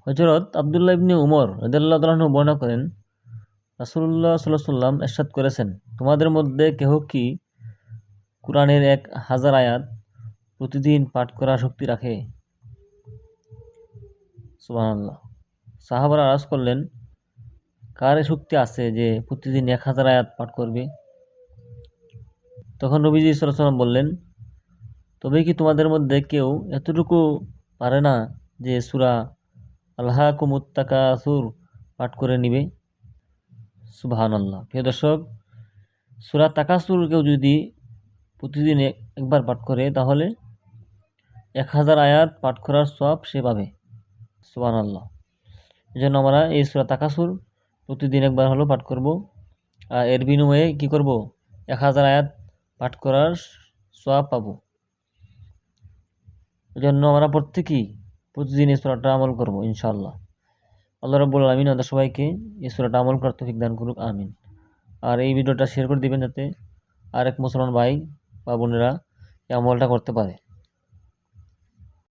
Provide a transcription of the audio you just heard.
হযরত আব্দুল্লাহ ইবনে উমর রাদিয়াল্লাহু তাআলা আনহু বর্ণনা করেন, রাসূলুল্লাহ সাল্লাল্লাহু আলাইহি ওয়াসাল্লাম ইরশাদ করেছেন, তোমাদের মধ্যে কেহ কি কুরআনের 1000 আয়াত প্রতিদিন পাঠ করার শক্তি রাখে? সুবহানাল্লাহ। সাহাবারা আরজ করলেন, কার এ শক্তি আছে যে প্রতিদিন 1000 আয়াত পাঠ করবে? তখন নবীজি সাল্লাল্লাহু আলাইহি ওয়াসাল্লাম বললেন, তবে কি তোমাদের মধ্যে কেউ এতটুকু পারে না যে সূরা আলহাকুমুত তাকাসুর পাঠ করে নিবে? সুবহানাল্লাহ। প্রিয় দর্শক, সূরা তাকাসুর কেউ যদি প্রতিদিন একবার পাঠ করে তাহলে 1000 আয়াত পাঠ করার সওয়াব সে পাবে। সুবহানাল্লাহ। এজন্য আমরা এই সূরা তাকাসুর প্রতিদিন একবার হলেও পাঠ করব, আর এর বিনিময়ে কি করব? 1000 আয়াত পাঠ করার সওয়াব পাবো। এজন্য আমরা প্রত্যেকেই প্রতিদিন এই সূরাটা আমল করব ইনশাআল্লাহ। আল্লাহ রাব্বুল আলামিন আমাদের সবাইকে এই সূরাটা আমল করার তৌফিক দান করুক, আমিন। আর এই ভিডিওটা শেয়ার করে দিবেন যাতে আরেক মুসলমান ভাই বা বোনেরা এই আমলটা করতে পারে।